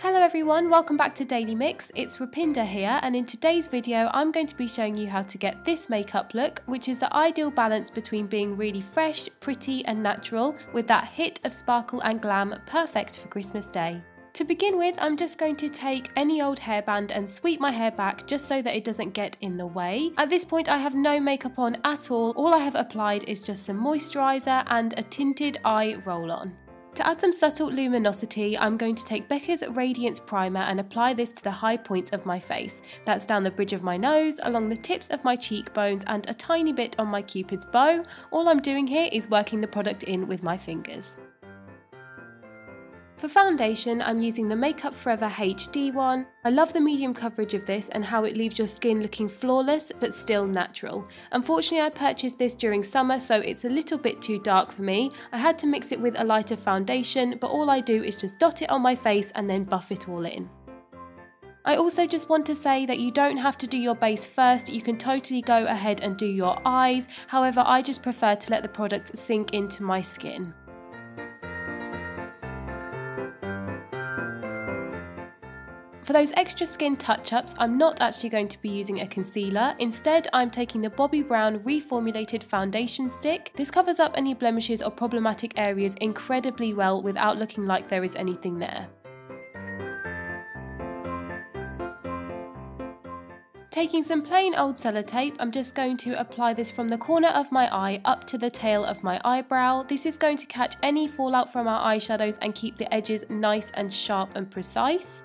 Hello everyone, welcome back to Daily Mix. It's Rupinder here, and in today's video I'm going to be showing you how to get this makeup look, which is the ideal balance between being really fresh, pretty and natural with that hit of sparkle and glam, perfect for Christmas Day. To begin with, I'm just going to take any old hairband and sweep my hair back just so that it doesn't get in the way. At this point I have no makeup on at all I have applied is just some moisturiser and a tinted eye roll-on. To add some subtle luminosity, I'm going to take Becca's Radiance Primer and apply this to the high points of my face. That's down the bridge of my nose, along the tips of my cheekbones and a tiny bit on my cupid's bow. All I'm doing here is working the product in with my fingers. For foundation, I'm using the Makeup Forever HD one. I love the medium coverage of this and how it leaves your skin looking flawless but still natural. Unfortunately, I purchased this during summer, so it's a little bit too dark for me. I had to mix it with a lighter foundation, but all I do is just dot it on my face and then buff it all in. I also just want to say that you don't have to do your base first, you can totally go ahead and do your eyes. However, I just prefer to let the product sink into my skin. For those extra skin touch-ups, I'm not actually going to be using a concealer. Instead, I'm taking the Bobbi Brown reformulated foundation stick. This covers up any blemishes or problematic areas incredibly well without looking like there is anything there. Taking some plain old Sellotape, I'm just going to apply this from the corner of my eye up to the tail of my eyebrow. This is going to catch any fallout from our eyeshadows and keep the edges nice and sharp and precise.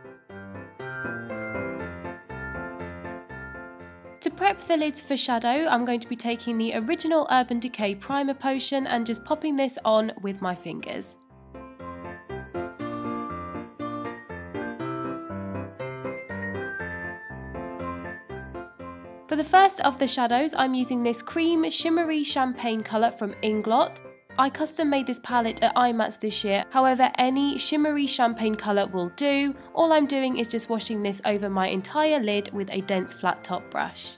To prep the lids for shadow, I'm going to be taking the original Urban Decay Primer Potion and just popping this on with my fingers. For the first of the shadows, I'm using this cream shimmery champagne colour from Inglot. I custom made this palette at IMATS this year, however any shimmery champagne colour will do. All I'm doing is just washing this over my entire lid with a dense flat top brush.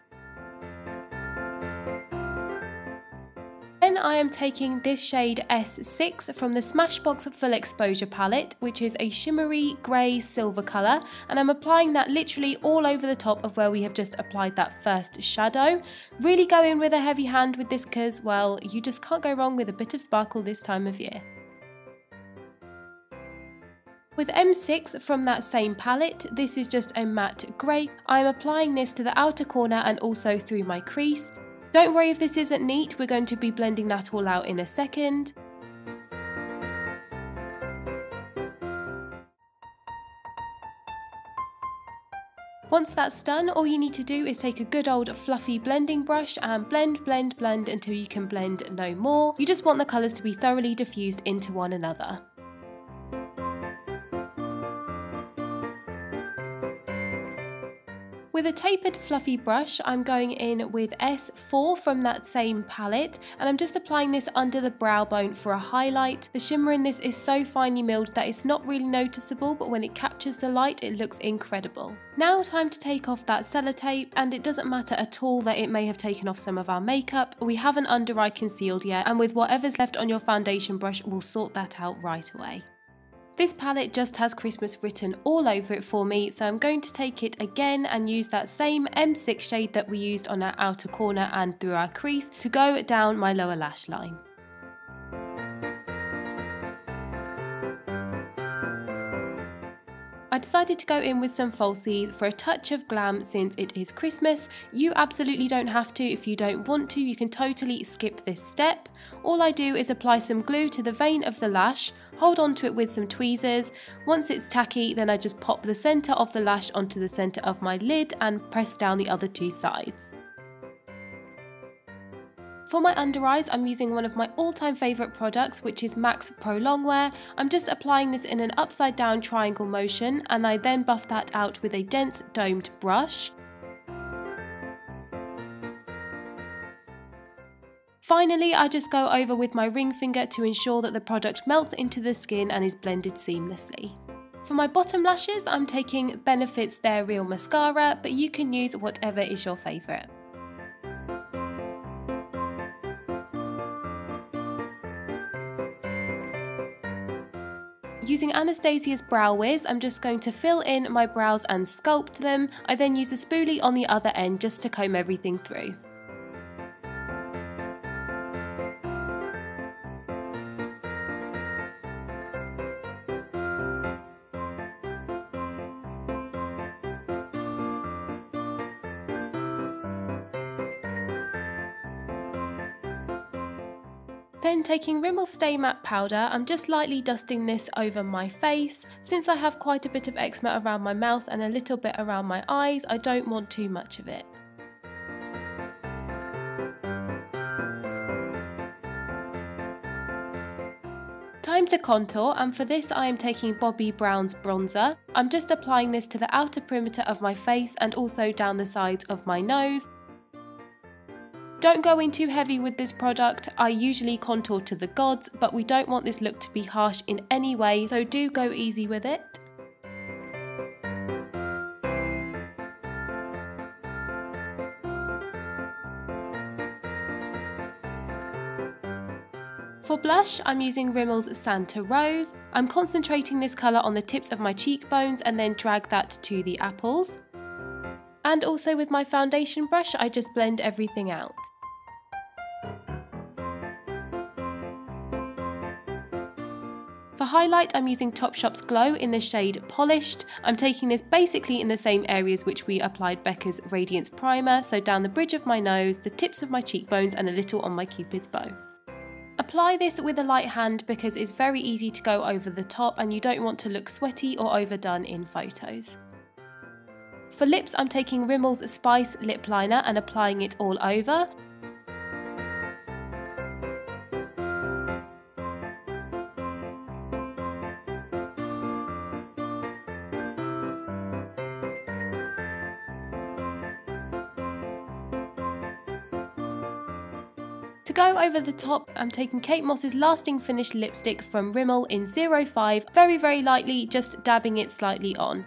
Then I am taking this shade S6 from the Smashbox Full Exposure palette, which is a shimmery grey silver colour, and I'm applying that literally all over the top of where we have just applied that first shadow. Really go in with a heavy hand with this because, well, you just can't go wrong with a bit of sparkle this time of year. With M6 from that same palette, this is just a matte grey. I'm applying this to the outer corner and also through my crease. Don't worry if this isn't neat, we're going to be blending that all out in a second. Once that's done, all you need to do is take a good old fluffy blending brush and blend until you can blend no more. You just want the colours to be thoroughly diffused into one another. With a tapered fluffy brush, I'm going in with S4 from that same palette, and I'm just applying this under the brow bone for a highlight. The shimmer in this is so finely milled that it's not really noticeable, but when it captures the light it looks incredible. Now time to take off that Sellotape, and it doesn't matter at all that it may have taken off some of our makeup. We haven't under eye concealed yet, and with whatever's left on your foundation brush we'll sort that out right away. This palette just has Christmas written all over it for me, so I'm going to take it again and use that same M6 shade that we used on our outer corner and through our crease to go down my lower lash line. I decided to go in with some falsies for a touch of glam since it is Christmas. You absolutely don't have to. If you don't want to, you can totally skip this step. All I do is apply some glue to the vein of the lash, hold on to it with some tweezers. Once it's tacky, then I just pop the centre of the lash onto the centre of my lid and press down the other two sides. For my under eyes, I'm using one of my all-time favourite products, which is MAC's Pro Longwear. I'm just applying this in an upside down triangle motion, and I then buff that out with a dense domed brush. Finally, I just go over with my ring finger to ensure that the product melts into the skin and is blended seamlessly. For my bottom lashes, I'm taking Benefit's They're Real Mascara, but you can use whatever is your favourite. Using Anastasia's Brow Wiz, I'm just going to fill in my brows and sculpt them. I then use a spoolie on the other end just to comb everything through. Then taking Rimmel Stay Matte Powder, I'm just lightly dusting this over my face. Since I have quite a bit of eczema around my mouth and a little bit around my eyes, I don't want too much of it. Time to contour, and for this I am taking Bobbi Brown's bronzer. I'm just applying this to the outer perimeter of my face and also down the sides of my nose. Don't go in too heavy with this product. I usually contour to the gods, but we don't want this look to be harsh in any way, so do go easy with it. For blush, I'm using Rimmel's Santa Rose. I'm concentrating this colour on the tips of my cheekbones and then drag that to the apples. And also with my foundation brush, I just blend everything out. For highlight, I'm using Topshop's Glow in the shade Polished. I'm taking this basically in the same areas which we applied Becca's Radiance Primer, so down the bridge of my nose, the tips of my cheekbones and a little on my Cupid's bow. Apply this with a light hand because it's very easy to go over the top and you don't want to look sweaty or overdone in photos. For lips, I'm taking Rimmel's Spice Lip Liner and applying it all over. To go over the top, I'm taking Kate Moss's Lasting Finish lipstick from Rimmel in 05, very lightly, just dabbing it slightly on.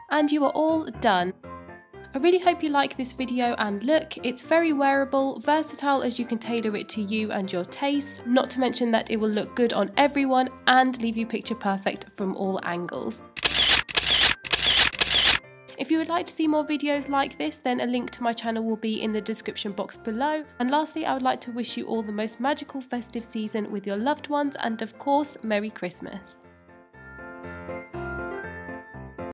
And you are all done. I really hope you like this video and look. It's very wearable, versatile as you can tailor it to you and your taste, not to mention that it will look good on everyone and leave you picture perfect from all angles. If you would like to see more videos like this, then a link to my channel will be in the description box below. And lastly, I would like to wish you all the most magical festive season with your loved ones and of course, Merry Christmas.